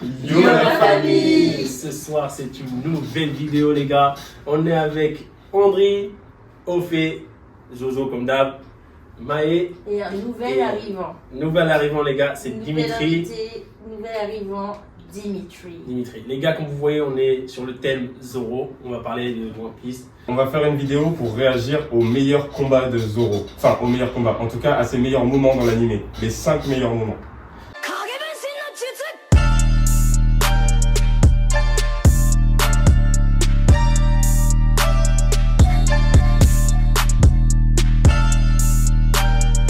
Yo la famille! Ce soir c'est une nouvelle vidéo les gars. On est avec Andri, Ophé, Zozo comme d'hab, Maë. Et un nouvel arrivant. Nouvel arrivant les gars, c'est Dimitri. Nouvel arrivant, Dimitri. Dimitri. Les gars, comme vous voyez, on est sur le thème Zoro. On va parler de One Piece. On va faire une vidéo pour réagir aux meilleurs combats de Zoro. Enfin, aux meilleurs combats. En tout cas, à ses meilleurs moments dans l'anime. Les 5 meilleurs moments.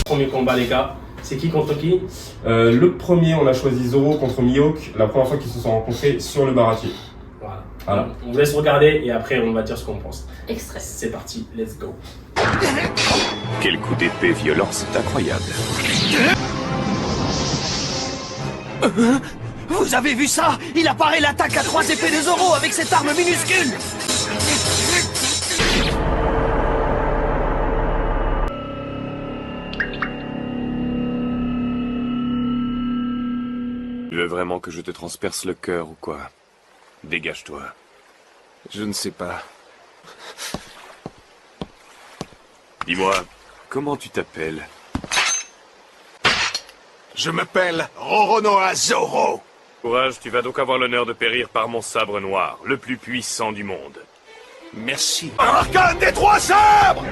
Premier combat les gars, c'est qui contre qui? Le premier, on a choisi Zoro contre Mihawk, la première fois qu'ils se sont rencontrés sur le baratie. Voilà. On vous laisse regarder et après on va dire ce qu'on pense. Extrait. C'est parti, let's go. Quel coup d'épée violent, c'est incroyable. Vous avez vu ça? Il apparaît l'attaque à 3 épées de Zoro avec cette arme minuscule. Tu veux vraiment que je te transperce le cœur ou quoi? Dégage-toi. Je ne sais pas. Dis-moi, comment tu t'appelles? Je m'appelle Roronoa Zoro. Courage, tu vas donc avoir l'honneur de périr par mon sabre noir, le plus puissant du monde. Merci. Arcane des 3 sabres.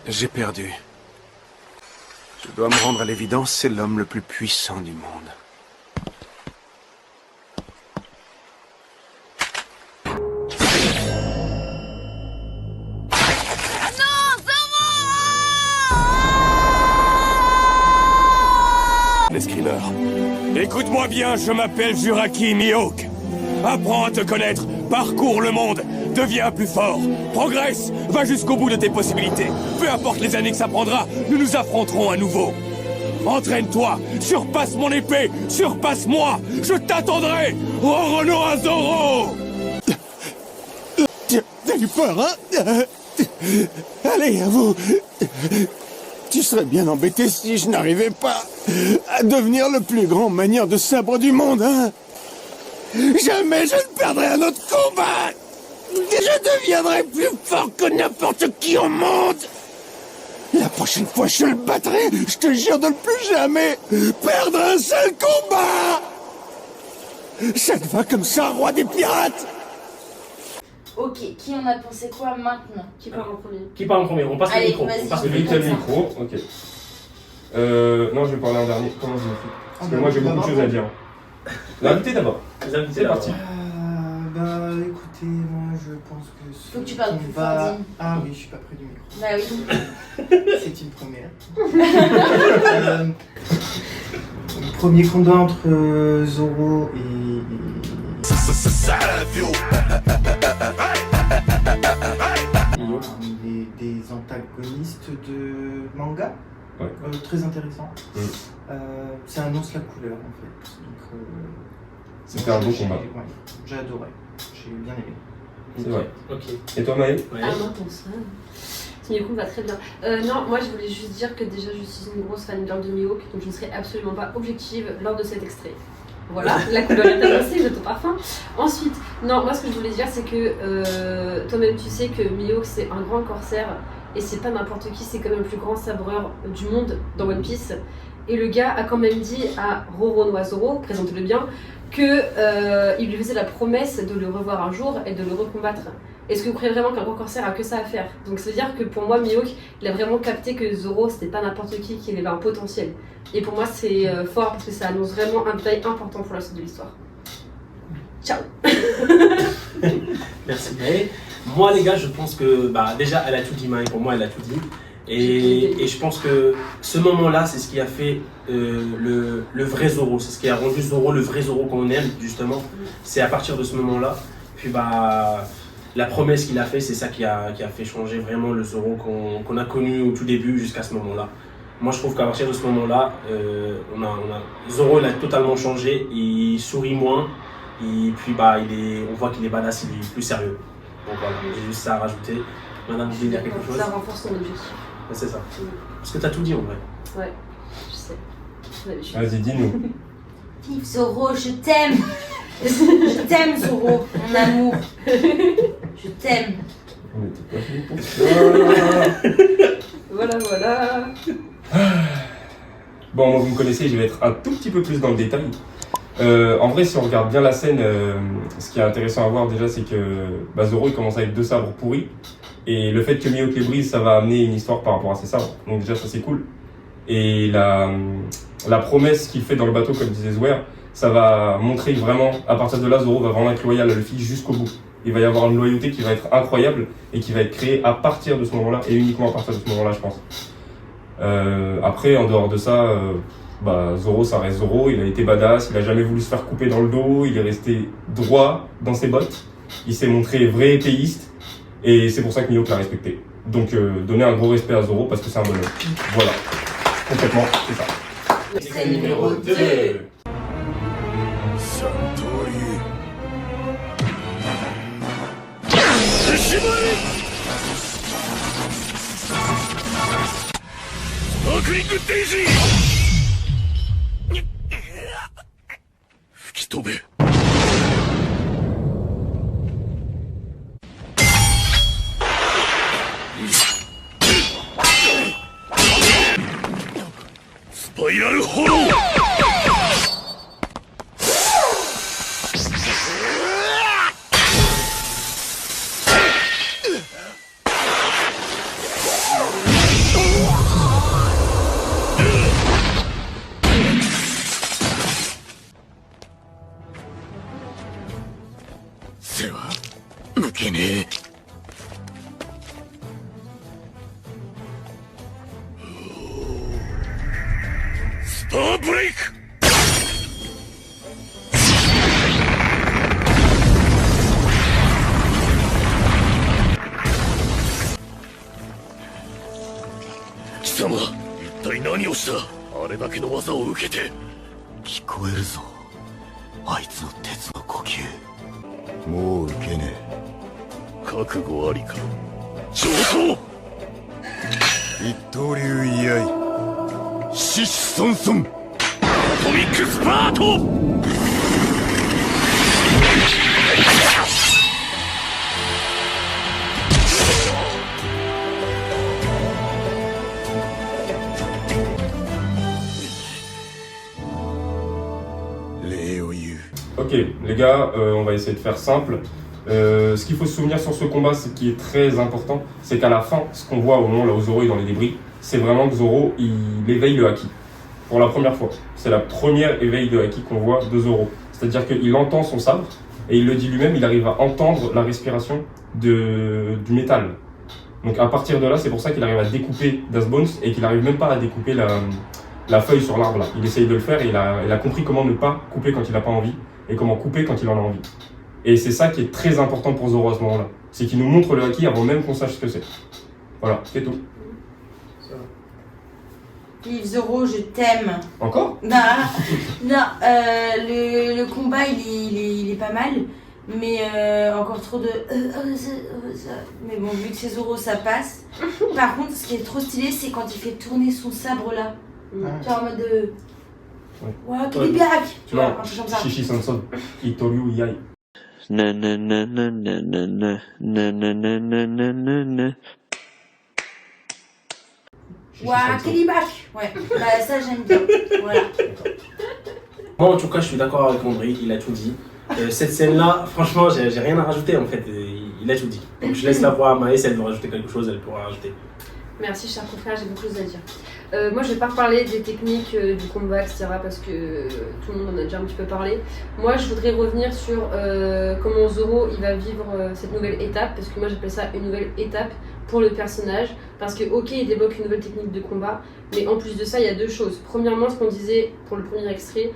J'ai perdu. Je dois me rendre à l'évidence, c'est l'homme le plus puissant du monde. L'escrimeur. Écoute-moi bien, je m'appelle Juraki Mihawk. Apprends à te connaître, parcours le monde, deviens plus fort, progresse, va jusqu'au bout de tes possibilités. Peu importe les années que ça prendra, nous nous affronterons à nouveau. Entraîne-toi, surpasse mon épée, surpasse-moi, je t'attendrai, Roronoa Zoro. T'as eu peur, hein? Allez, à vous. Tu serais bien embêté si je n'arrivais pas à devenir le plus grand manieur de sabre du monde, hein? Jamais je ne perdrai un autre combat! Je deviendrai plus fort que n'importe qui au monde! La prochaine fois je le battrai, je te jure de ne plus jamais perdre un seul combat! Ça te va comme ça, roi des pirates? Ok, qui en a pensé quoi maintenant? Qui parle en premier? Qui parle en premier? On passe le Allez, micro. vas-y. On passe C'est le lui qui a le micro. micro, ok. Non, je vais parler en dernier. Comment je le fais? Parce que moi j'ai beaucoup de choses à dire. L'invité d'abord. Les invités, C'est parti. Bah écoutez, moi je pense que ce Faut que tu parles plus combat- fort, Dim. Ah oui, je suis pas près du micro. Bah oui. C'est une première. Le premier combat entre Zoro et des antagonistes de manga. Ouais. Très intéressant. Mm. Ça annonce la couleur en fait. Donc, C'était un beau j'ai- combat. ouais, j'ai adoré. J'ai bien aimé. C'est vrai. Ok. Et toi Maë? Ouais. Ah non, pour ça. Mihawk va très bien. Non, moi je voulais juste dire que déjà je suis une grosse fan de Mihawk, donc je ne serai absolument pas objective lors de cet extrait. Voilà, la couleur est annoncée, je te parfum. Ensuite, non, moi ce que je voulais dire c'est que toi-même tu sais que Mihawk c'est un grand corsaire et c'est pas n'importe qui, c'est quand même le plus grand sabreur du monde dans One Piece. Et le gars a quand même dit à Roronoa Zoro, présente-le bien, que il lui faisait la promesse de le revoir un jour et de le recombattre. Est-ce que vous croyez vraiment qu'un grand corsaire a que ça à faire? Donc ça veut dire que pour moi, Mihawk, il a vraiment capté que Zoro, c'était pas n'importe qui, qu'il avait un potentiel. Et pour moi, c'est fort parce que ça annonce vraiment un détail important pour la suite de l'histoire. Ciao. Merci Maë. Moi les gars, je pense que bah, déjà elle a tout dit Maë, pour moi elle a tout dit. Et je pense que ce moment-là, c'est ce qui a fait le vrai Zoro. C'est ce qui a rendu Zoro le vrai Zoro qu'on aime, justement. C'est à partir de ce moment-là. Puis bah, la promesse qu'il a fait, c'est ça qui a fait changer vraiment le Zoro qu'on a connu au tout début jusqu'à ce moment-là. Moi, je trouve qu'à partir de ce moment-là, Zoro il a totalement changé. Il sourit moins. Et puis bah, on voit qu'il est badass, il est plus sérieux. Donc voilà, j'ai juste ça à rajouter. Madame, vous voulez dire quelque chose? Ça renforce ton objectif. Ouais, c'est ça. Parce que t'as tout dit en vrai. Ouais, je sais. Vas-y, dis-nous. Vive Zoro, je t'aime. Je t'aime Zoro, mon amour. Je t'aime. On était pas venus pour ça. Voilà. Bon, moi, vous me connaissez, je vais être un tout petit peu plus dans le détail. En vrai, si on regarde bien la scène, ce qui est intéressant à voir déjà, c'est que Zoro il commence avec 2 sabres pourris. Et le fait que Mihawk les brise, ça va amener une histoire par rapport à ces sabres. Donc déjà, ça c'est cool. Et la promesse qu'il fait dans le bateau, comme disait Zouer, ça va montrer vraiment, à partir de là, Zoro va vraiment être loyal à Luffy jusqu'au bout. Il va y avoir une loyauté qui va être incroyable et qui va être créée à partir de ce moment-là, et uniquement à partir de ce moment-là, je pense. Après, en dehors de ça, Zoro, ça reste Zoro, il a été badass, il a jamais voulu se faire couper dans le dos, il est resté droit dans ses bottes, il s'est montré vrai épéiste, et c'est pour ça que Mihawk l'a respecté. Donc, donner un gros respect à Zoro parce que c'est un bonhomme. Voilà. Complètement, c'est ça. C'est numéro 2. Ok, les gars, on va essayer de faire simple. Ce qu'il faut se souvenir sur ce combat, ce qui est très important, c'est qu'à la fin, ce qu'on voit au moment là où Zoro est dans les débris, c'est vraiment que Zoro, il éveille le Haki. Pour la première fois. C'est la première éveil de Haki qu'on voit de Zoro. C'est-à-dire qu'il entend son sabre, et il le dit lui-même, il arrive à entendre la respiration du métal. Donc à partir de là, c'est pour ça qu'il arrive à découper Das Bones, et qu'il n'arrive même pas à découper la feuille sur l'arbre là. Il essaye de le faire, et il a compris comment ne pas couper quand il n'a pas envie, et comment couper quand il en a envie. Et c'est ça qui est très important pour Zoro à ce moment-là. C'est qu'il nous montre le Haki avant même qu'on sache ce que c'est. Voilà, c'est tout. Vive Zoro, je t'aime. Encore? Non, le combat il est pas mal, mais encore trop de mais bon, vu que c'est Zoro, ça passe. Par contre, ce qui est trop stylé, c'est quand il fait tourner son sabre là. Tu vois, en mode de. Ouais, Kilibiak. Tu vois, un truc comme ça. Shishi Sanson, Itoryu Yai. Ouah, Kilibiak. Ouais, bah ça j'aime bien. Voilà. Moi en tout cas, je suis d'accord avec André, il a tout dit. Cette scène-là, franchement, j'ai rien à rajouter en fait. Il a tout dit. Donc je laisse la voix à Maë, si elle veut rajouter quelque chose, elle pourra rajouter. Merci cher confrère, j'ai beaucoup de choses à dire. Moi je vais pas reparler des techniques du combat, etc. parce que tout le monde en a déjà un petit peu parlé. Moi je voudrais revenir sur comment Zoro il va vivre cette nouvelle étape, parce que moi j'appelle ça une nouvelle étape pour le personnage. Parce que ok, il débloque une nouvelle technique de combat, mais en plus de ça il y a deux choses. Premièrement, ce qu'on disait pour le premier extrait,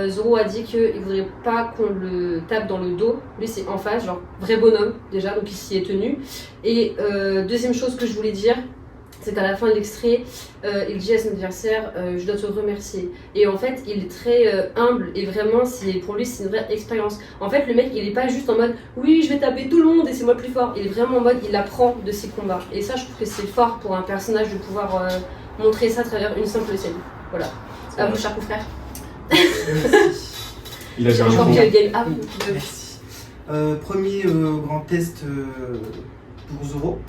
Zoro a dit qu'il voudrait pas qu'on le tape dans le dos. Lui c'est en face, genre vrai bonhomme déjà, donc il s'y est tenu. Et deuxième chose que je voulais dire, c'est qu'à la fin de l'extrait, il dit à son adversaire je dois te remercier. Et en fait, il est très humble et vraiment, pour lui, c'est une vraie expérience. En fait, le mec, il est pas juste en mode oui, je vais taper tout le monde et c'est moi le plus fort. Il est vraiment en mode il apprend de ses combats. Et ça, je trouve que c'est fort pour un personnage de pouvoir montrer ça à travers une simple scène. Voilà. À vous, cher confrère. Il a J'ai gagné encore combien? mis le game. Ah, Merci. Premier grand test pour Zoro.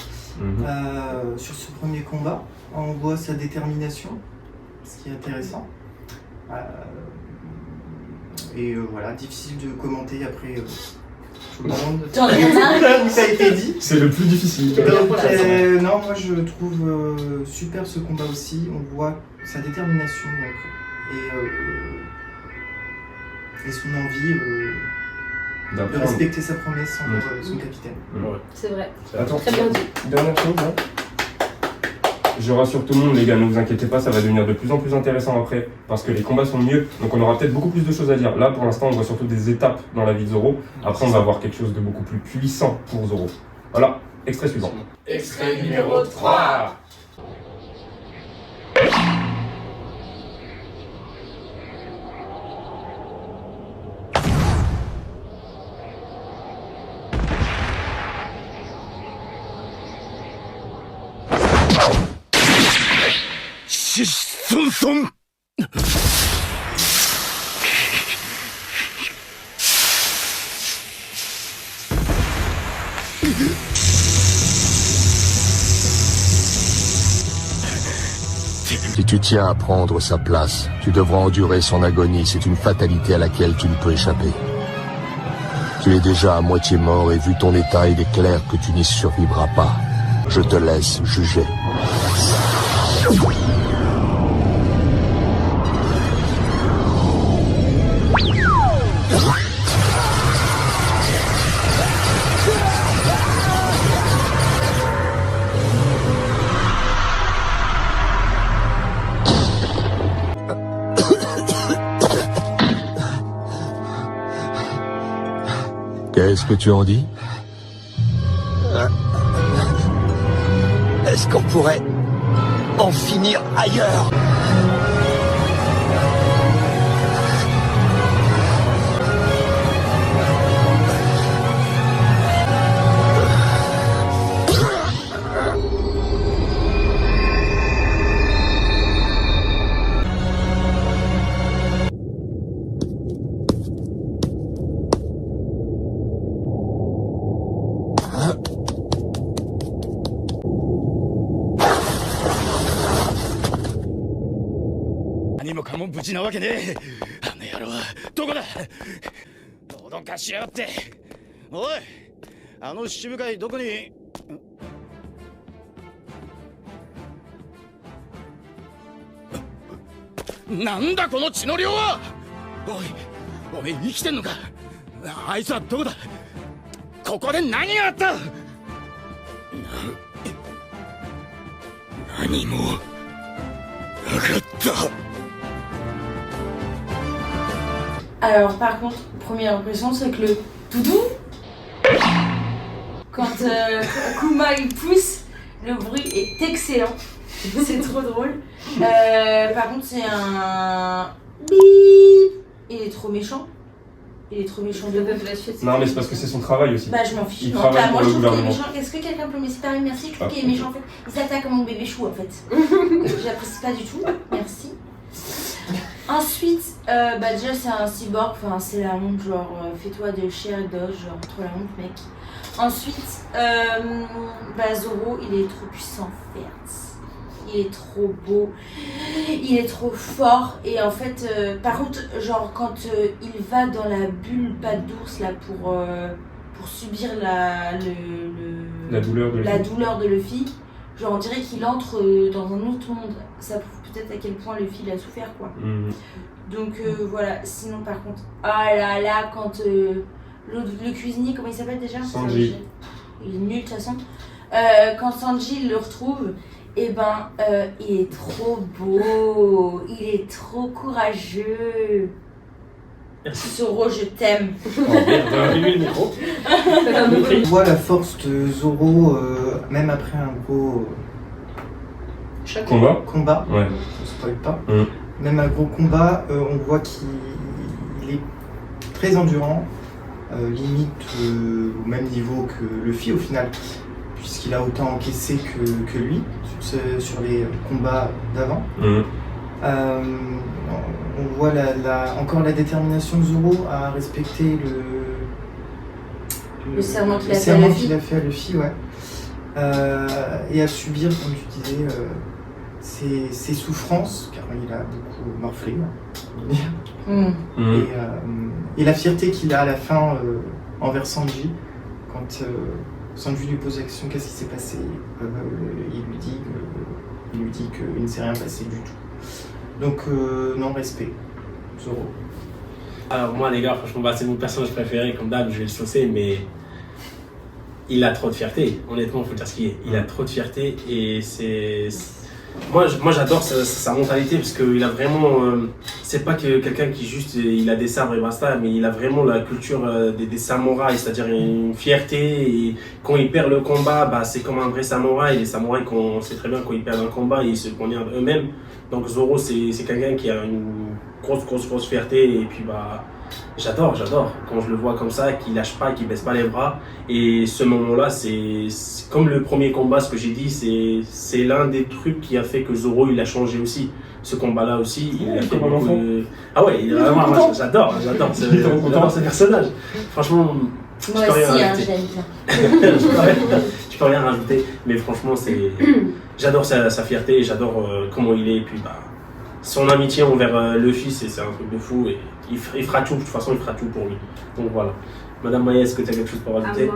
Sur ce premier combat, on voit sa détermination, ce qui est intéressant. Voilà, difficile de commenter après tout le monde. T'en as rien. Ça a été dit. C'est le plus difficile. Donc, non, moi je trouve super ce combat aussi. On voit sa détermination et son envie de D'apprendre. respecter sa promesse envers son capitaine. c'est vrai. Attends, Très bien dit. dernière chose, hein. Je rassure tout le monde, les gars, ne vous inquiétez pas, ça va devenir de plus en plus intéressant après, parce que les combats sont mieux, donc on aura peut-être beaucoup plus de choses à dire. Là, pour l'instant, on voit surtout des étapes dans la vie de Zoro. Après, on va voir quelque chose de beaucoup plus puissant pour Zoro. Voilà, extrait suivant. Extrait numéro 3. Si tu tiens à prendre sa place, tu devras endurer son agonie. C'est une fatalité à laquelle tu ne peux échapper. Tu es déjà à moitié mort et vu ton état, il est clair que tu n'y survivras pas. Je te laisse juger. Qu'est-ce que tu en dis? Est-ce qu'on pourrait en finir ailleurs? Alors par contre, première impression, c'est que le doudou, quand Kuma il pousse, le bruit est excellent. C'est trop drôle. Par contre, c'est un bip. Il est trop méchant. Il est trop méchant de Le la suite. Non, mais c'est parce que c'est son travail aussi. Bah je m'en fiche. Il Non, travaille bah, moi pour je le trouve qu'il est gouvernement. méchant. Est-ce que quelqu'un peut me séparer? Merci. Je trouve Ah. qu'il est méchant en fait. Il s'attaque à mon bébé chou en fait. J'apprécie pas du tout. Merci. Ensuite, déjà c'est un cyborg, enfin c'est la honte, genre fais-toi de chair et d'os, genre trop la honte mec. Ensuite, Zoro il est trop puissant, il est trop beau, il est trop fort et en fait, par contre, genre quand il va dans la bulle patte d'ours là pour subir la douleur de Luffy, genre on dirait qu'il entre dans un autre monde. Ça prouve peut-être à quel point Luffy il a souffert quoi. Donc voilà, sinon par contre, ah là là, quand le cuisinier, comment il s'appelle déjà? Sanji. Il est nul de toute façon. Quand Sanji le retrouve, et il est trop beau, il est trop courageux. Zoro, je t'aime. Oh merde, j'ai mis le micro. On voit la force de Zoro, même après un gros Chaque Combat. Ouais. Je spoil pas. Mm. Même un gros combat, on voit qu'il est très endurant, limite au même niveau que Luffy au final, puisqu'il a autant encaissé que lui sur les combats d'avant. Mm. On voit encore la détermination de Zoro à respecter Le serment qu'il a fait à Luffy, ouais. Et à subir, comme tu disais, ses souffrances, car il a beaucoup morflé, on va dire. Mm. Et la fierté qu'il a à la fin envers Sanji, quand Sanji lui pose la question qu'est-ce qui s'est passé, il lui dit qu'il ne s'est rien passé du tout. Donc non, respect, Zoro. Alors moi les gars, franchement, c'est mon personnage préféré, comme d'hab, je vais le saucer, mais il a trop de fierté, honnêtement, il faut dire ce qu'il est. Il a trop de fierté et c'est... Moi j'adore sa mentalité parce qu'il a vraiment... c'est pas que quelqu'un qui juste, il a des sabres et basta, mais il a vraiment la culture des samouraïs, c'est-à-dire une fierté, et quand il perd le combat, c'est comme un vrai samouraï. Les samouraïs, on sait très bien quand ils perdent un combat, ils se poignardent eux-mêmes. Donc Zoro c'est quelqu'un qui a une grosse fierté et puis j'adore quand je le vois comme ça, qu'il lâche pas, qu'il baisse pas les bras. Et ce moment-là, c'est comme le premier combat, ce que j'ai dit, c'est l'un des trucs qui a fait que Zoro il a changé aussi. Ce combat-là aussi, il a fait beaucoup de... Ah ouais, moi, j'adore ce personnage. Franchement, moi aussi, j'aime bien. Tu peux rien rajouter, mais franchement, j'adore sa fierté, j'adore comment il est, et puis son amitié envers Luffy, c'est un truc de fou, et il fera tout, de toute façon il fera tout pour lui. Donc voilà. Madame Maya, est-ce que tu as quelque chose pour rajouter?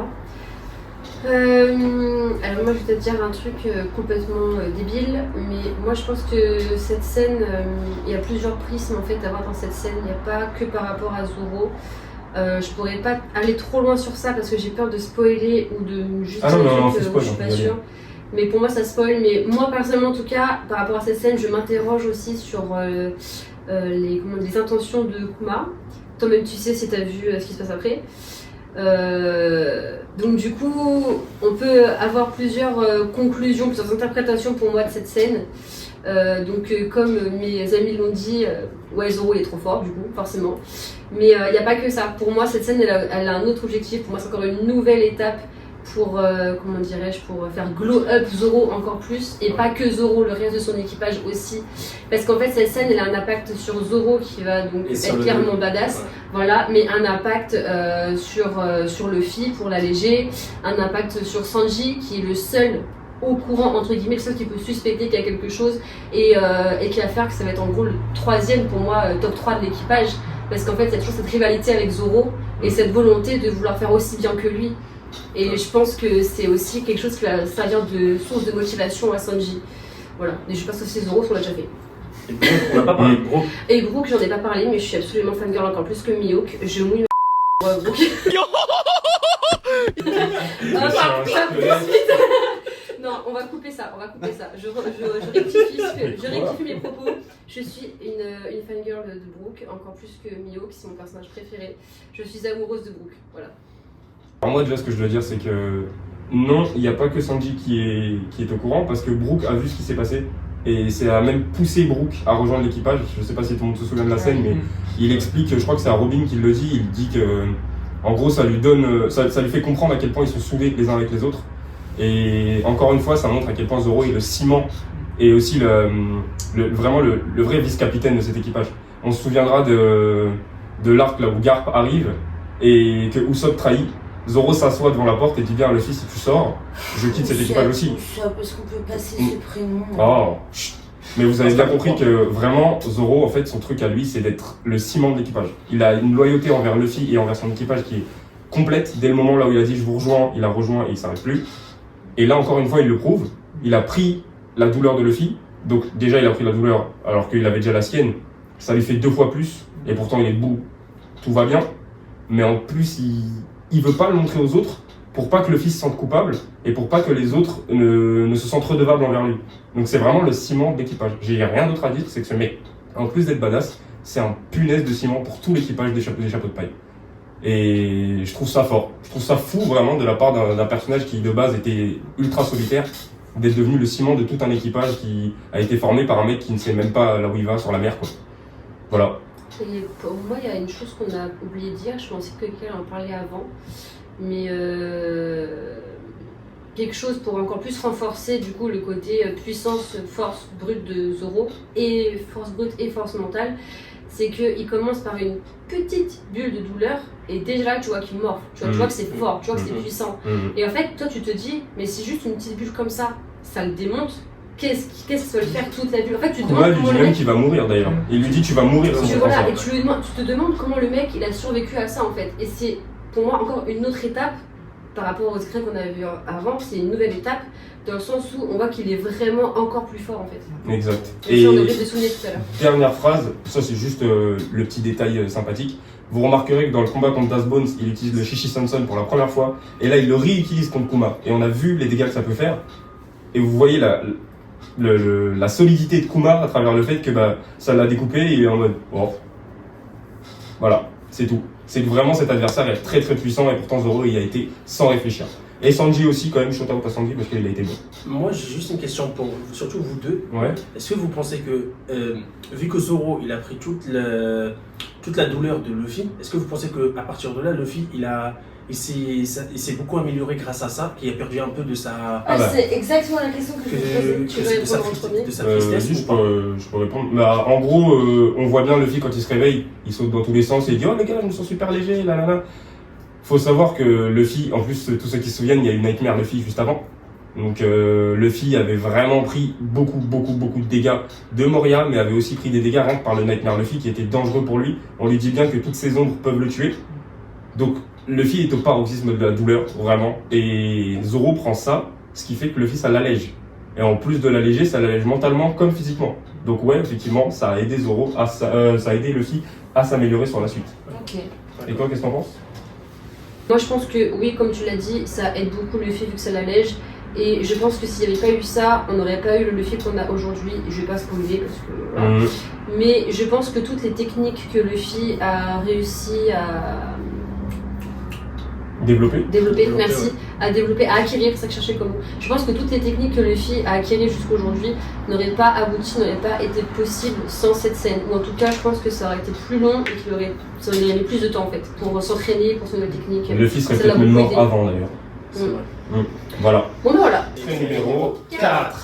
Alors moi je vais te dire un truc complètement débile, mais moi je pense que cette scène, il y a plusieurs prismes en fait à voir dans cette scène, il n'y a pas que par rapport à Zoro. Je pourrais pas aller trop loin sur ça parce que j'ai peur de spoiler ou de juste dire je suis pas sûre. Mais pour moi ça spoil, mais moi personnellement en tout cas, par rapport à cette scène, je m'interroge aussi sur les intentions de Kuma. Toi-même tu sais si tu as vu ce qui se passe après. Donc du coup, on peut avoir plusieurs conclusions, plusieurs interprétations pour moi de cette scène. Comme mes amis l'ont dit, ouais Zoro il est trop fort du coup, forcément. Mais il n'y a pas que ça. Pour moi cette scène elle a un autre objectif. Pour moi c'est encore une nouvelle étape pour, pour faire glow up Zoro encore plus, et pas que Zoro, le reste de son équipage aussi, parce qu'en fait cette scène elle a un impact sur Zoro qui va donc être clairement badass, voilà, mais un impact sur Luffy pour l'alléger, un impact sur Sanji qui est le seul au courant entre guillemets, le seul qui peut suspecter qu'il y a quelque chose, et qui va faire que ça va être en gros le troisième pour moi top 3 de l'équipage, parce qu'en fait il y a toujours cette rivalité avec Zoro et cette volonté de vouloir faire aussi bien que lui. Et je pense que c'est aussi quelque chose qui va servir de source de motivation à Sanji. Voilà. Et je pense que c'est Zoro, on l'a déjà fait. Et Brook, on n'a pas parlé de Brook. Et Brook, j'en ai pas parlé, mais je suis absolument fangirl encore plus que Mihawk. Je mouille ma Brook. Non, on va couper ça. Je rectifie mes propos. Je suis une fangirl de Brook, encore plus que Mihawk, c'est mon personnage préféré. Je suis amoureuse de Brook, voilà. Alors moi déjà ce que je dois dire c'est que non, il n'y a pas que Sanji qui est au courant, parce que Brook a vu ce qui s'est passé et c'est à même poussé Brook à rejoindre l'équipage. Je sais pas si tout le monde se souvient de la scène, mais il explique, je crois que c'est à Robin qui le dit, il dit que en gros ça lui fait comprendre à quel point ils sont soudés les uns avec les autres, et encore une fois ça montre à quel point Zoro est le ciment et aussi vraiment le vrai vice-capitaine de cet équipage. On se souviendra de l'arc là où Garp arrive et que Usopp trahit. Zoro s'assoit devant la porte et dit bien Luffy, si tu sors, je quitte cet équipage aussi. Parce qu'on peut passer ce prénom. Oh, mais vous avez bien compris que vraiment Zoro, en fait, son truc à lui, c'est d'être le ciment de l'équipage. Il a une loyauté envers Luffy et envers son équipage qui est complète. Dès le moment là où il a dit je vous rejoins, il a rejoint et il s'arrête plus. Et là encore une fois, il le prouve. Il a pris la douleur de Luffy. Donc déjà, il a pris la douleur alors qu'il avait déjà la sienne. Ça lui fait 2 fois plus. Et pourtant, il est debout. Tout va bien. Mais en plus, il veut pas le montrer aux autres pour pas que Luffy se sente coupable et pour pas que les autres ne se sentent redevables envers lui. Donc c'est vraiment le ciment de l'équipage. J'ai rien d'autre à dire, c'est que ce mec, en plus d'être badass, c'est un punaise de ciment pour tout l'équipage des chapeaux de paille. Et je trouve ça fort. Je trouve ça fou vraiment de la part d'un personnage qui de base était ultra solitaire. d'être devenu le ciment de tout un équipage qui a été formé par un mec qui ne sait même pas là où il va sur la mer, quoi. Voilà. Et pour moi, il y a une chose qu'on a oublié de dire, je pensais que quelqu'un en parlait avant, mais quelque chose pour encore plus renforcer du coup le côté puissance, force brute de Zoro, et force brute et force mentale, c'est qu'il commence par une petite bulle de douleur, et déjà là tu vois qu'il morfle, tu vois que c'est fort, tu vois que c'est puissant. Et en fait, toi tu te dis, mais c'est juste une petite bulle comme ça le démonte. Qu'est-ce que ça va lui faire toute la bulle? En fait, tu te demandes comment le mec... qu'il va mourir d'ailleurs. Il lui dit tu vas mourir. Voilà, et tu te demandes comment le mec il a survécu à ça en fait. Et c'est pour moi encore une autre étape par rapport aux secrets qu'on avait vu avant. C'est une nouvelle étape dans le sens où on voit qu'il est vraiment encore plus fort en fait. Exact. Et on devait se souvenir tout à l'heure. Dernière phrase, ça c'est juste le petit détail sympathique. Vous remarquerez que dans le combat contre Das Bones, il utilise le Shishi Sanson pour la première fois. Et là il le réutilise contre Kuma. Et on a vu les dégâts que ça peut faire. Et vous voyez la solidité de Kuma à travers le fait que ça l'a découpé et il est en mode oh. Voilà, c'est tout. C'est que vraiment cet adversaire est très très puissant et pourtant Zoro il a été sans réfléchir. Et Sanji aussi quand même, shout out à Sanji parce qu'il a été bon. Moi j'ai juste une question pour vous, surtout vous deux. Ouais. Est-ce que vous pensez que, vu que Zoro il a pris toute la douleur de Luffy, est-ce que vous pensez qu'à partir de là, Luffy il s'est beaucoup amélioré grâce à ça, qu'il a perdu un peu de sa... C'est exactement la question que je me posais. Tu veux répondre en premier? De sa tristesse je peux répondre. En gros, on voit bien Luffy quand il se réveille, il saute dans tous les sens et il dit « Oh les gars, je me sens super léger, là là là ». Faut savoir que Luffy, en plus, tous ceux qui se souviennent, il y a eu Nightmare Luffy juste avant. Donc Luffy avait vraiment pris beaucoup de dégâts de Moria, mais avait aussi pris des dégâts rien que par le Nightmare Luffy qui était dangereux pour lui. On lui dit bien que toutes ces ombres peuvent le tuer. Donc Luffy est au paroxysme de la douleur, vraiment. Et Zoro prend ça, ce qui fait que Luffy, ça l'allège. Et en plus de l'alléger, ça l'allège mentalement comme physiquement. Donc ouais, effectivement, ça a aidé ça a aidé Luffy à s'améliorer sur la suite. Ok. Et toi, qu'est-ce que t'en penses? Moi je pense que oui, comme tu l'as dit, ça aide beaucoup Luffy vu que ça l'allège. Et je pense que s'il n'y avait pas eu ça, on n'aurait pas eu le Luffy qu'on a aujourd'hui. Je vais pas spoiler parce que voilà. Mais je pense que toutes les techniques que Luffy a réussi à développer, merci, ouais. À acquérir, c'est ça que je cherchais comme mot. Je pense que toutes les techniques que Luffy a acquéries jusqu'aujourd'hui n'auraient pas abouti, n'auraient pas été possibles sans cette scène. Ou en tout cas, je pense que ça aurait été plus long et ça aurait mis plus de temps en fait pour s'entraîner, pour ses nouvelles techniques. Luffy serait peut-être même mort avant d'ailleurs. C'est vrai. Voilà. Bon ben voilà. Extrait numéro 4.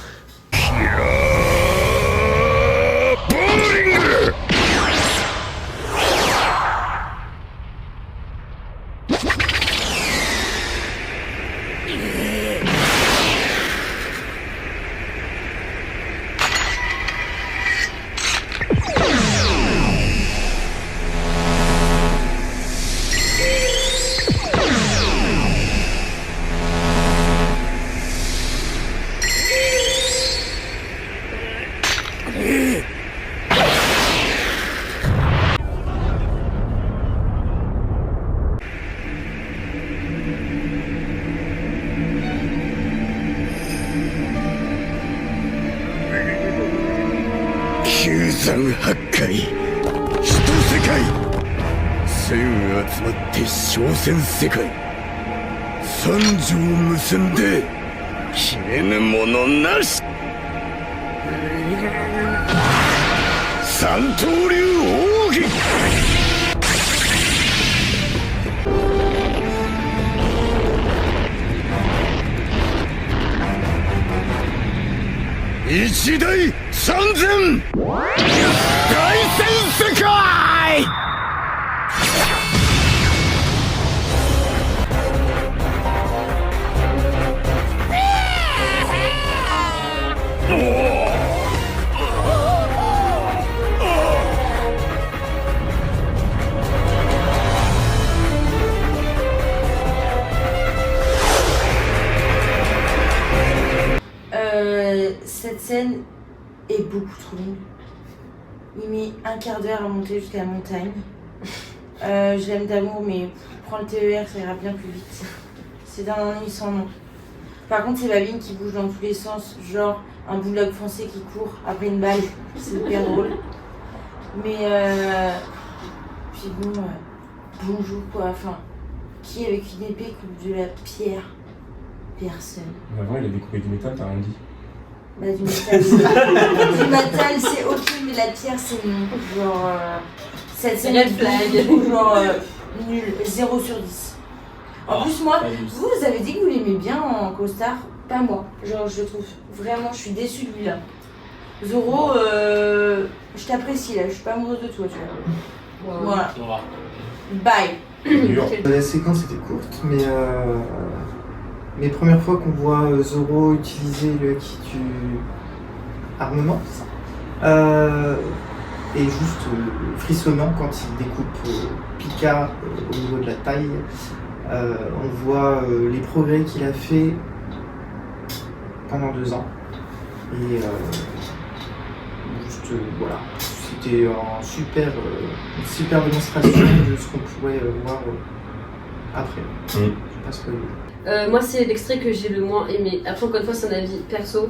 破壊一世界千集まって商戦世界三条結んで切れぬものなし三刀流奥義一大三千大戦世界Cette scène est beaucoup trop longue. Il met un quart d'heure à monter jusqu'à la montagne. Je l'aime d'amour, mais prends le TER, ça ira bien plus vite. C'est d'un ennui sans nom. Par contre, c'est la ligne qui bouge dans tous les sens, genre un bulldog français qui court après une balle. C'est hyper drôle. Mais puis bon, bonjour quoi. Enfin, qui avec une épée coupe de la pierre? Personne. Mais avant, il a découpé du métal, t'as rien dit. Bah, du métal, du métal, c'est ok, mais la pierre, c'est non. Genre, cette scène Red flag. genre nul, 0 sur 10. En plus, moi, vous avez dit que vous l'aimez bien en costard, pas moi. Genre, je trouve vraiment, je suis déçue de lui là. Zoro, je t'apprécie là, je suis pas amoureuse de toi, tu vois. Wow. Voilà. Au revoir. Bye. Dur. La séquence était courte, mais première fois qu'on voit Zoro utiliser le haki du armement, et juste frissonnant quand il découpe Pika au niveau de la taille. On voit les progrès qu'il a fait pendant 2 ans. Et juste voilà, c'était une super démonstration de ce qu'on pourrait voir après. Je vais pas spoiler. Moi, c'est l'extrait que j'ai le moins aimé. Après, encore une fois, c'est un avis perso.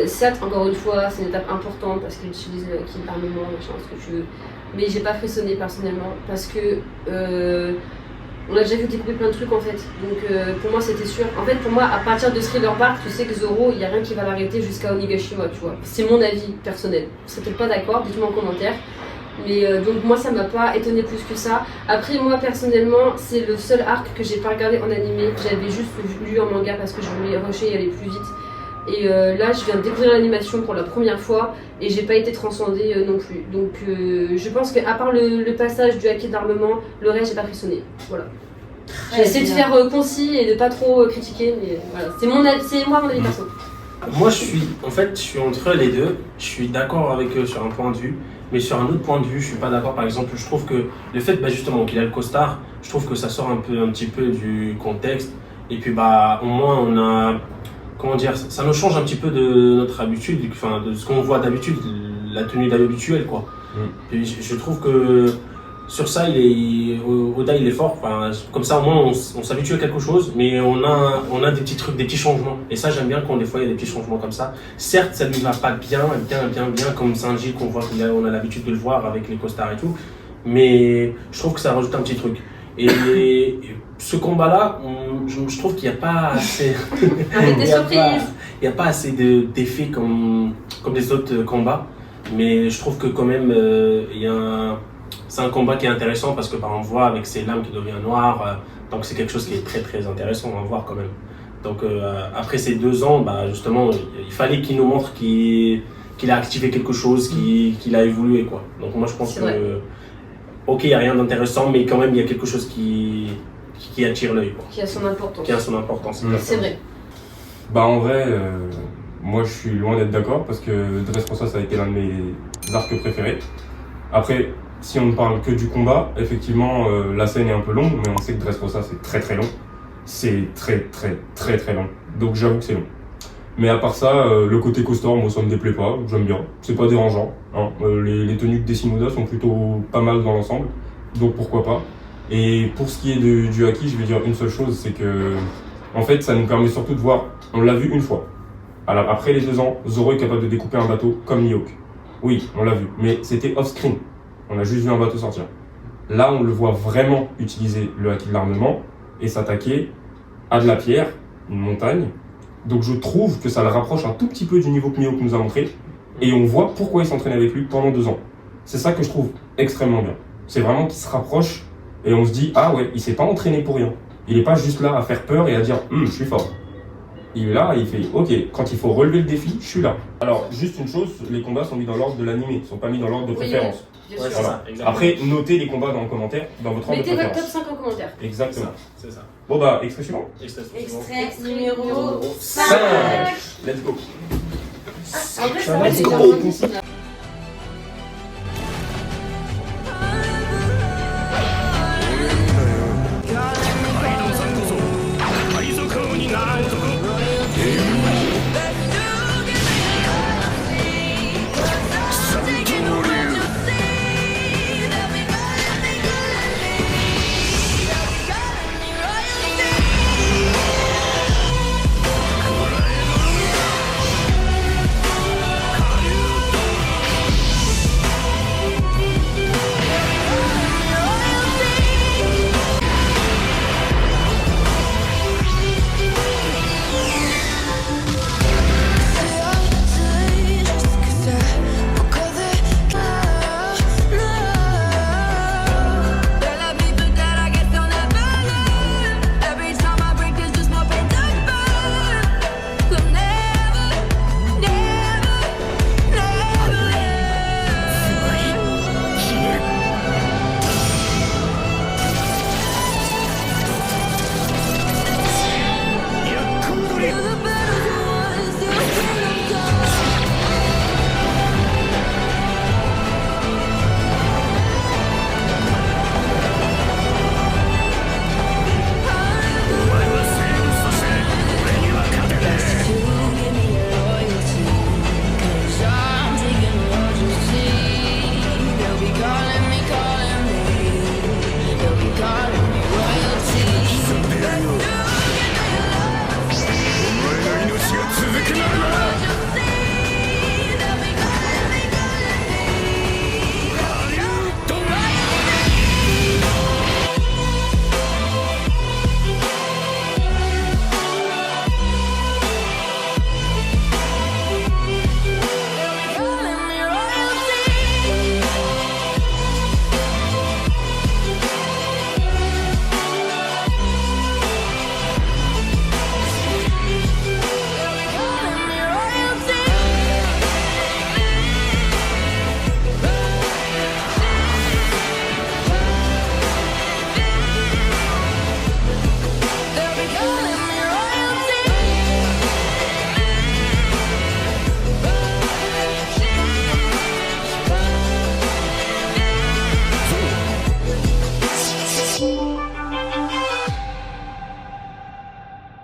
Certes, encore une fois, c'est une étape importante parce qu'il utilise le haki armement, machin, ce que tu veux. Mais j'ai pas frissonné personnellement parce que on a déjà vu découper plein de trucs en fait. Donc pour moi, c'était sûr. En fait, pour moi, à partir de Thriller Bark, tu sais que Zoro, il n'y a rien qui va l'arrêter jusqu'à Onigashima, tu vois. C'est mon avis personnel. Vous serez peut-être pas d'accord, dites-moi en commentaire. Mais donc moi ça m'a pas étonné plus que ça. Après moi personnellement c'est le seul arc que j'ai pas regardé en animé. J'avais juste lu en manga parce que je voulais rusher et aller plus vite. Et là je viens de découvrir l'animation pour la première fois et j'ai pas été transcendée non plus. Donc je pense qu'à part le passage du haki d'armement, le reste j'ai pas frissonné. Voilà. J'ai essayé de faire concis et de pas trop critiquer, mais voilà. C'est moi mon avis perso. Moi, je suis entre les deux. Je suis d'accord avec eux sur un point de vue, mais sur un autre point de vue, je suis pas d'accord. Par exemple, je trouve que le fait, justement, qu'il a le costard, je trouve que ça sort un petit peu du contexte. Et puis, au moins, on a, comment dire, ça nous change un petit peu de notre habitude, enfin, de ce qu'on voit d'habitude, la tenue habituelle, quoi. Et je trouve que sur ça, Oda il est fort. Enfin, comme ça, au moins, on s'habitue à quelque chose, mais on a des petits trucs, des petits changements. Et ça, j'aime bien quand des fois il y a des petits changements comme ça. Certes, ça lui va pas bien, comme Sanji qu'on voit qu'on a l'habitude de le voir avec les costards et tout. Mais je trouve que ça rajoute un petit truc. Et ce combat-là, je trouve qu'il n'y a pas assez. Avec des surprises. Il n'y a pas assez d'effets comme les autres combats. Mais je trouve que quand même, c'est un combat qui est intéressant parce que par exemple, on voit avec ses lames qui deviennent noires, donc c'est quelque chose qui est très très intéressant à voir quand même. Donc après ces 2 ans, justement, il fallait qu'il nous montre qu'il a activé quelque chose, qu'il a évolué, quoi. Donc moi je pense que, ok, il n'y a rien d'intéressant, mais quand même il y a quelque chose qui attire l'œil, quoi. Qui a son importance. Qui a son importance. C'est vrai. En vrai, moi je suis loin d'être d'accord parce que Dressrosa ça a été l'un de mes arcs préférés. Après, si on ne parle que du combat, effectivement, la scène est un peu longue, mais on sait que Dressrosa c'est très très long. C'est très très très très long. Donc j'avoue que c'est long. Mais à part ça, le côté costard, moi ça me déplaît pas, j'aime bien. C'est pas dérangeant. Hein. Les tenues de Dessinoda sont plutôt pas mal dans l'ensemble, donc pourquoi pas. Et pour ce qui est du haki, je vais dire une seule chose, c'est que en fait ça nous permet surtout de voir, on l'a vu une fois. Alors après les 2 ans, Zoro est capable de découper un bateau comme Mihawk. Oui, on l'a vu, mais c'était off-screen. On a juste vu un bateau sortir. Là, on le voit vraiment utiliser le haki de l'armement et s'attaquer à de la pierre, une montagne. Donc je trouve que ça le rapproche un tout petit peu du niveau que Mihawk nous a montré. Et on voit pourquoi il s'entraîne avec lui pendant 2 ans. C'est ça que je trouve extrêmement bien. C'est vraiment qu'il se rapproche et on se dit, ah ouais, il s'est pas entraîné pour rien. Il est pas juste là à faire peur et à dire, je suis fort. Il est là et il fait, ok, quand il faut relever le défi, je suis là. Alors, juste une chose, les combats sont mis dans l'ordre de l'animé, ils sont pas mis dans l'ordre de préférence. Bien Ouais, sûr. c'est ça, exactement. Après, notez les combats dans le commentaire, dans votre ordre de Mettez votre top préférence. 5 en commentaire. Exactement. C'est ça. Bon extrait suivant. Extrait numéro 5. 5. Let's go. En vrai, ça va, Let's c'est go. bien difficile.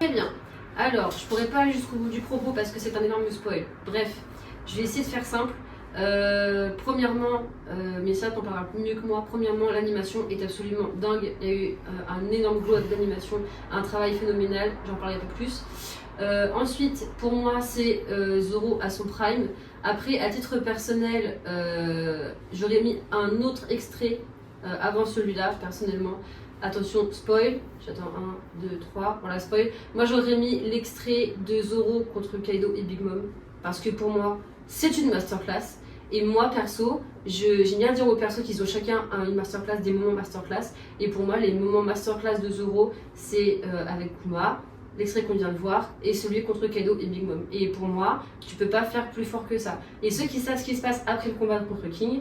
Très bien. Alors, je pourrais pas aller jusqu'au bout du propos parce que c'est un énorme spoil. Bref, je vais essayer de faire simple. Premièrement, mais ça t'en parlera mieux que moi. Premièrement, l'animation est absolument dingue. Il y a eu un énorme glow d'animation, un travail phénoménal. J'en parlerai pas plus. Ensuite, pour moi, c'est Zoro à son prime. Après, à titre personnel, j'aurais mis un autre extrait avant celui-là, personnellement. Attention, spoil. J'attends 1, 2, 3. Voilà, spoil. Moi, j'aurais mis l'extrait de Zoro contre Kaido et Big Mom. Parce que pour moi, c'est une masterclass. Et moi, perso, j'aime bien dire aux persos qu'ils ont chacun une masterclass, des moments masterclass. Et pour moi, les moments masterclass de Zoro, c'est avec Kuma, l'extrait qu'on vient de voir, et celui contre Kaido et Big Mom. Et pour moi, tu peux pas faire plus fort que ça. Et ceux qui savent ce qui se passe après le combat contre King,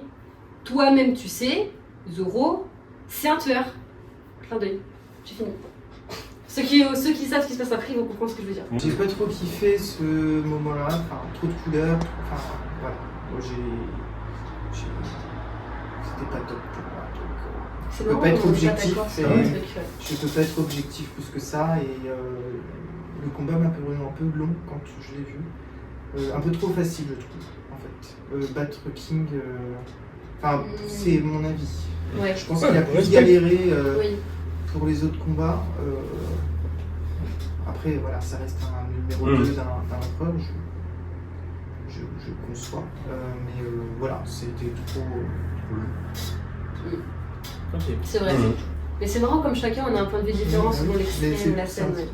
toi-même tu sais, Zoro, c'est un tueur. Clin d'œil, j'ai fini. Ceux qui savent ce qui se passe après, ils vont comprendre ce que je veux dire. J'ai pas trop kiffé ce moment-là, enfin trop de couleurs, enfin voilà. Moi c'était pas top pour moi. Donc, C'est je peux pas être objectif. Je Je peux pas être objectif plus que ça et le combat m'a paru un peu long quand je l'ai vu. Un peu trop facile je trouve en fait. Battre King, enfin c'est mon avis. Ouais. Je pense qu'il a plus galéré Oui. pour les autres combats. Après voilà, ça reste un numéro 2 d'un empereur, je conçois. Mais voilà, c'était trop. Ok, C'est vrai. Mais c'est marrant comme chacun on a un point de vue différent selon l'extrême, la scène. Ouais.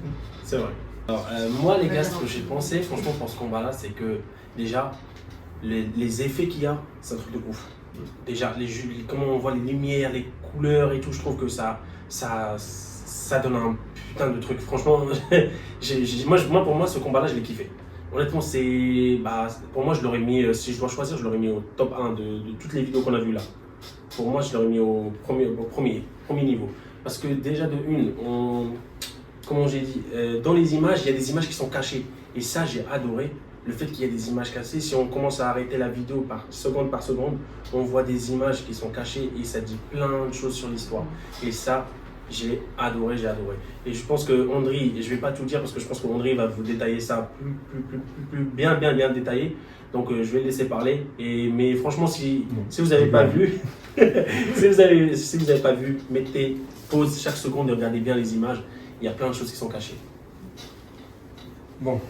c'est vrai. Alors, moi, les gars, ce que j'ai pensé, franchement, pour ce combat-là, c'est que déjà, les effets qu'il y a, c'est un truc de ouf. Déjà, comment on voit les lumières, les couleurs et tout, je trouve que ça donne un putain de truc. Franchement, pour moi, ce combat-là, je l'ai kiffé. Honnêtement, pour moi, je l'aurais mis, si je dois choisir, je l'aurais mis au top 1 de toutes les vidéos qu'on a vues là. Pour moi, je l'aurais mis au premier niveau. Parce que déjà, de une, comme j'ai dit, dans les images, il y a des images qui sont cachées. Et ça, j'ai adoré. Le fait qu'il y ait des images cachées, si on commence à arrêter la vidéo par seconde, on voit des images qui sont cachées et ça dit plein de choses sur l'histoire. Et ça, j'ai adoré. Et je pense que Ondry, je ne vais pas tout dire parce que je pense que Ondry va vous détailler ça plus bien détaillé. Donc je vais le laisser parler. Mais franchement, si vous n'avez pas vu, si vous avez pas vu, mettez pause chaque seconde et regardez bien les images. Il y a plein de choses qui sont cachées. Bon.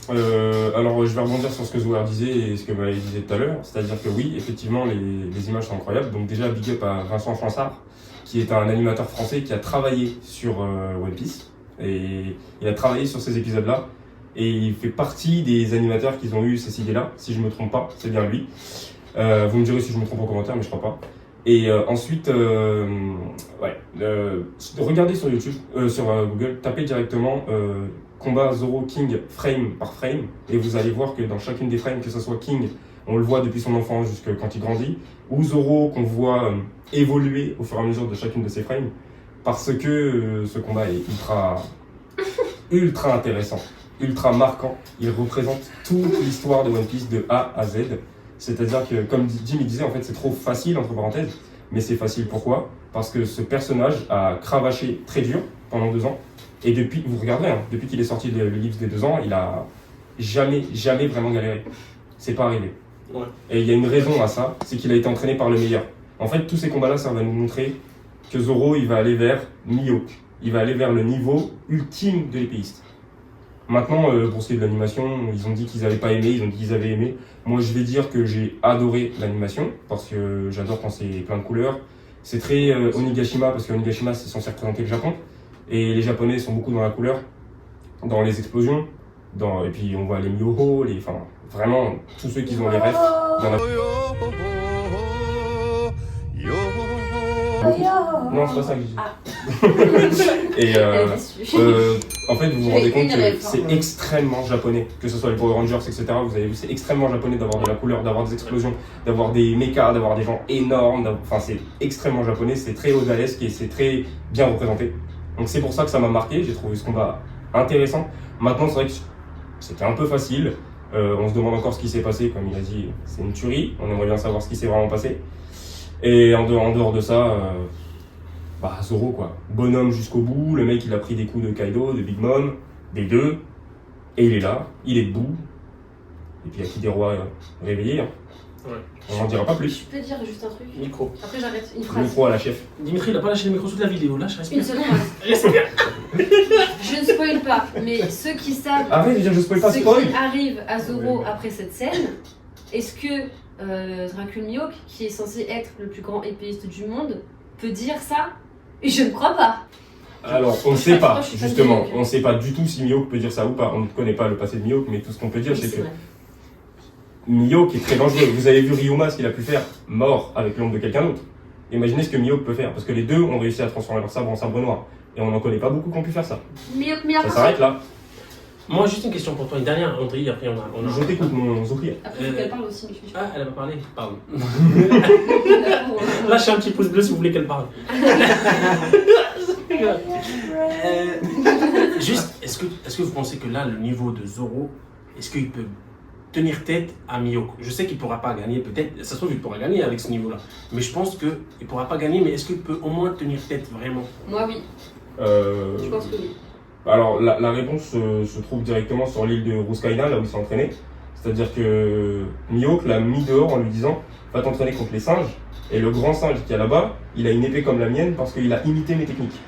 Alors je vais rebondir sur ce que Zouar disait et ce que Maël disait tout à l'heure, c'est-à-dire que oui, effectivement, les images sont incroyables. Donc déjà, big up à Vincent Chansard, qui est un animateur français qui a travaillé sur One Piece, et il a travaillé sur ces épisodes-là, et il fait partie des animateurs qui ont eu ces idées-là, si je ne me trompe pas, c'est bien lui. Vous me direz si je me trompe en commentaire, mais je crois pas. Et ensuite, regardez sur YouTube, sur Google, tapez directement combat Zoro King frame par frame, et vous allez voir que dans chacune des frames, que ce soit King, on le voit depuis son enfance jusqu'à quand il grandit, ou Zoro qu'on voit évoluer au fur et à mesure de chacune de ces frames, parce que ce combat est ultra intéressant, ultra marquant. Il représente toute l'histoire de One Piece de A à Z. C'est-à-dire que, comme Jim il disait, en fait c'est trop facile, entre parenthèses, mais c'est facile pourquoi ? Parce que ce personnage a cravaché très dur pendant 2 ans, et depuis, vous regardez, depuis qu'il est sorti le livre des 2 ans, il a jamais vraiment galéré. C'est pas arrivé. Ouais. Et il y a une raison à ça, c'est qu'il a été entraîné par le meilleur. En fait, tous ces combats-là, ça va nous montrer que Zoro, il va aller vers Mihawk. Il va aller vers le niveau ultime de l'épéiste. Maintenant, pour ce qui est de l'animation, ils ont dit qu'ils n'avaient pas aimé, ils ont dit qu'ils avaient aimé. Moi, je vais dire que j'ai adoré l'animation, parce que j'adore quand c'est plein de couleurs. C'est très Onigashima, parce que Onigashima, c'est censé représenter le Japon. Et les Japonais sont beaucoup dans la couleur, dans les explosions, et puis on voit les Myoho, vraiment, tous ceux qui ont les refs dans la... Non, c'est pas ça que je dis. Et en fait, vous vous rendez compte que c'est extrêmement japonais, que ce soit les Power Rangers, etc. Vous avez vu, c'est extrêmement japonais d'avoir de la couleur, d'avoir des explosions, d'avoir des mechas, d'avoir des gens énormes. Enfin, c'est extrêmement japonais, c'est très odalesque et c'est très bien représenté. Donc c'est pour ça que ça m'a marqué, j'ai trouvé ce combat intéressant. Maintenant, c'est vrai que c'était un peu facile. On se demande encore ce qui s'est passé, comme il a dit, c'est une tuerie. On aimerait bien savoir ce qui s'est vraiment passé. Et en dehors de ça, Zoro quoi. Bonhomme jusqu'au bout, le mec il a pris des coups de Kaido, de Big Mom. des deux, et il est là, il est debout, et puis il y a qui des rois réveillés. Hein. Ouais. On n'en dira pas plus. Je peux dire juste un truc. Micro. Après j'arrête. Une Le phrase. micro à la chef. Dimitri, il a pas lâché le micro toute la vidéo, lâche, Une respire. seconde. Respire. Je ne spoil pas, mais ceux qui savent, Arrête de dire je spoil pas, ceux spoil. qui arrivent à Zoro Ouais. après cette scène, est-ce que Dracul Mihawk, qui est censé être le plus grand épéiste du monde, peut dire ça? Et je ne crois pas. Alors, on ne sait pas, Je suis pas justement, Mihawk. on ne sait pas du tout si Mihawk peut dire ça ou pas. On ne connaît pas le passé de Mihawk, mais tout ce qu'on peut dire, Oui, c'est que vrai. Mihawk est très dangereux. Vous avez vu Ryuma, ce qu'il a pu faire, mort avec l'ombre de quelqu'un d'autre. Imaginez ce que Mihawk peut faire, parce que les deux ont réussi à transformer leur sabre en sabre noir. Et on n'en connaît pas beaucoup qui ont pu faire ça. Mihawk, Ça s'arrête là. Moi, juste une question pour toi, une dernière, André, après on a. Je t'écoute, mon Zokri. Après, faut qu'elle parle aussi, mais je suis Ah, elle a pas parlé. Pardon. pas. Lâchez un petit pouce bleu si vous voulez qu'elle parle. Juste, est-ce que vous pensez que là, le niveau de Zoro, est-ce qu'il peut tenir tête à Mihawk? Je sais qu'il pourra pas gagner, peut-être, ça se trouve, il pourra gagner avec ce niveau-là. Mais je pense qu'il pourra pas gagner, mais est-ce qu'il peut au moins tenir tête vraiment? Moi, oui. Je pense que oui. Alors, la réponse se trouve directement sur l'île de Ruskaina, là où il s'est entraîné. C'est-à-dire que Mihawk l'a mis dehors en lui disant « Va t'entraîner contre les singes ». Et le grand singe qui est là-bas, il a une épée comme la mienne parce qu'il a imité mes techniques.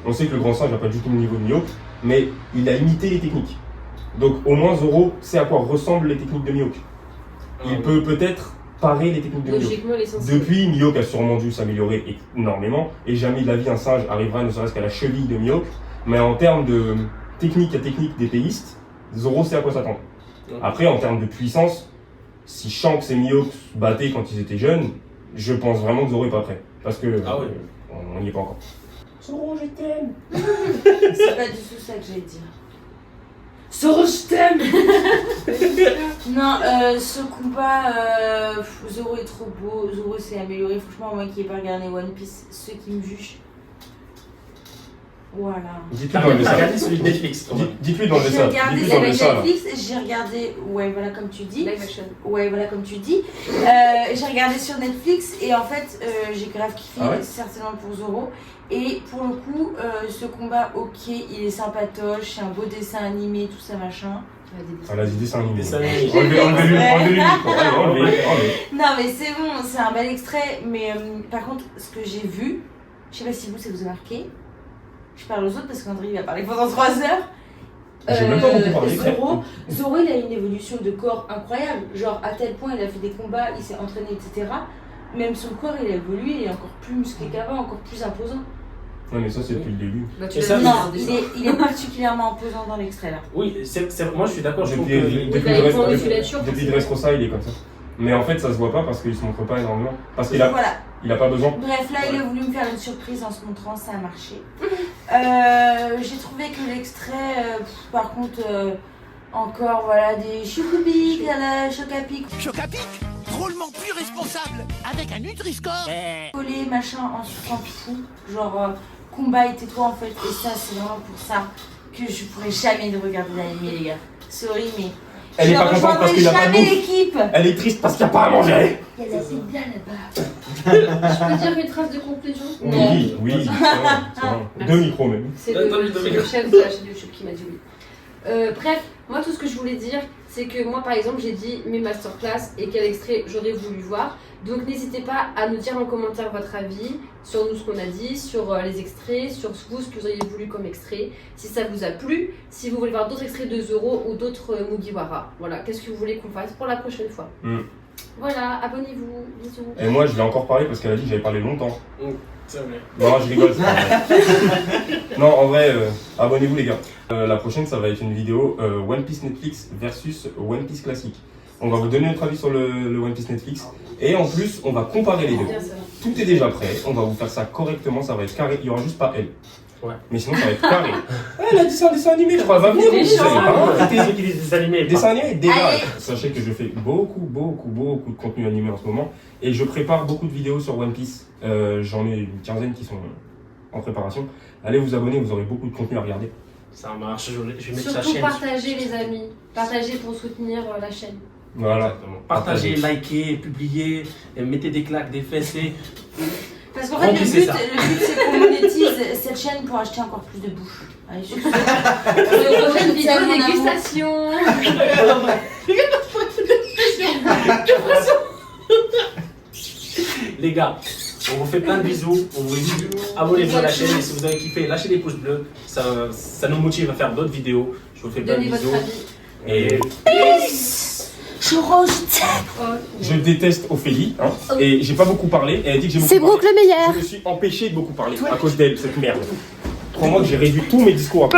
On sait que le grand singe n'a pas du tout le niveau de Mihawk, mais il a imité les techniques. Donc au moins Zoro sait à quoi ressemblent les techniques de Mihawk. Il peut peut-être parer les techniques de Mihawk. Logiquement, l'essentiel. Depuis, Mihawk a sûrement dû s'améliorer énormément, et jamais de la vie un singe arrivera ne serait-ce qu'à la cheville de Mihawk. Mais en termes de technique à technique d'épéiste, Zoro sait à quoi s'attendre. Après, en termes de puissance, si Shanks et Mihawk se battaient quand ils étaient jeunes, je pense vraiment que Zoro est pas prêt. Parce que on n'y est pas encore. Zoro, je t'aime. C'est pas du tout ça que j'allais dire. Zoro, je t'aime. Non, ce combat, Zoro est trop beau, Zoro s'est amélioré. Franchement, moi qui n'ai pas regardé One Piece, ceux qui me jugent. Voilà. Dites-lui d'enlever ça. Regardez celui de Netflix. Dites-lui d'enlever J'ai ça. regardé Dites-lui c'est d'enlever ça. là. Netflix, j'ai regardé, ouais, voilà comme tu dis. Live action. Ouais, voilà comme tu dis. J'ai regardé sur Netflix et en fait, j'ai grave kiffé, Ah ouais certainement pour Zoro. Et pour le coup, ce combat, ok, il est sympatoche, c'est un beau dessin animé, tout ça machin. Ah, vas-y, dessin animé. Dessin animé. Enlevez-lui Ouais. le micro. Allez, enlevez. Non, mais c'est bon, c'est un bel extrait. Mais par contre, ce que j'ai vu, je sais pas si vous, ça vous a marqué. Je parle aux autres parce qu'André il va parler pendant 3 heures. J'ai même pas beaucoup parlé. Zoro, il a une évolution de corps incroyable. Genre, à tel point, il a fait des combats, il s'est entraîné, etc. Même son corps, il a évolué, il est encore plus musclé qu'avant, encore plus imposant. Non, mais ça, c'est depuis le début. Bah, tu Et l'as ça, dit, Non, hein, il déjà. est particulièrement imposant dans l'extrait là. Oui, moi je suis d'accord, je trouve Depuis que. il a une musculature, depuis Dressrosa, il est comme ça. Mais en fait, ça se voit pas parce qu'il se montre pas énormément. Parce qu'il Voilà. a pas besoin. Bref, là, il a voulu me faire une surprise en se montrant, ça a marché. J'ai trouvé que l'extrait, par contre, encore, voilà, des choucoubiques à la chocapic, Chocapic, drôlement plus responsable, avec un Nutri-Score. collé, machin, on s'en fout. Genre, combat et tais-toi en fait. Et ça, c'est vraiment pour ça que je pourrais jamais de regarder l'anime, les gars. Sorry, mais. Elle est je pas contente parce qu'il a pas de jamais bouffe. l'équipe. Elle est triste parce qu'il n'y a pas à manger. Il y a de la pizza là-bas. Je peux dire une trace de conclusion? Oui, oui, c'est vrai. Merci. 2 micros même. C'est Attends, le chef de la chaîne YouTube qui m'a dit oui. Bref, moi tout ce que je voulais dire, c'est que moi par exemple j'ai dit mes masterclass et quel extrait j'aurais voulu voir. Donc n'hésitez pas à nous dire en commentaire votre avis sur nous ce qu'on a dit, sur les extraits, sur vous ce que vous auriez voulu comme extrait, si ça vous a plu, si vous voulez voir d'autres extraits de Zoro ou d'autres Mugiwara. Voilà, qu'est-ce que vous voulez qu'on fasse pour la prochaine fois. Voilà, abonnez-vous, bisous. Et moi, je vais encore parler parce qu'elle a dit que j'avais parlé longtemps. C'est vrai. Non, je rigole, c'est pas vrai. Non, en vrai, abonnez-vous les gars. La prochaine, ça va être une vidéo One Piece Netflix versus One Piece classique. On va vous donner notre avis sur le One Piece Netflix. Et en plus, on va comparer les deux. Bien, ça va. Tout est déjà prêt, on va vous faire ça correctement, ça va être carré. Il n'y aura juste pas elle. Ouais. Mais sinon, ça va être carré. Elle a dit ça en dessin animé, je crois. Elle va venir. C'est vous savez méchant. pas. Arrêtez ceux qui disent des animés. Dessin animé, déjà. Allez. Sachez que je fais beaucoup de contenu animé en ce moment. Et je prépare beaucoup de vidéos sur One Piece. J'en ai une quinzaine qui sont en préparation. Allez vous abonner, vous aurez beaucoup de contenu à regarder. Ça marche, je vais mettre sa Surtout chaîne. partagez les amis, partagez pour soutenir la chaîne. Voilà. Exactement. Partagez, likez, publiez, et mettez des claques, des fesses. Parce qu'en fait, Remplissez ça. le but c'est qu'on monétise cette chaîne pour acheter encore plus de bouffe. Allez, sur ce. Pour les prochaines tellement Bonne d'amour. dégustation. Les gars, on vous fait plein de bisous. On vous dit abonnez-vous à la chaîne et si vous avez kiffé, lâchez des pouces bleus. Ça nous motive à faire d'autres vidéos. Je vous fais plein de Donnez bisous. votre avis. Et Choro, je t'aime. Oh, Je déteste Ophélie, hein, et j'ai pas beaucoup parlé. Elle a dit que j'ai beaucoup C'est parlé. Brooke le meilleur. Je me suis empêché de beaucoup parler à cause d'elle, cette merde. Crois-moi que j'ai réduit tous mes discours à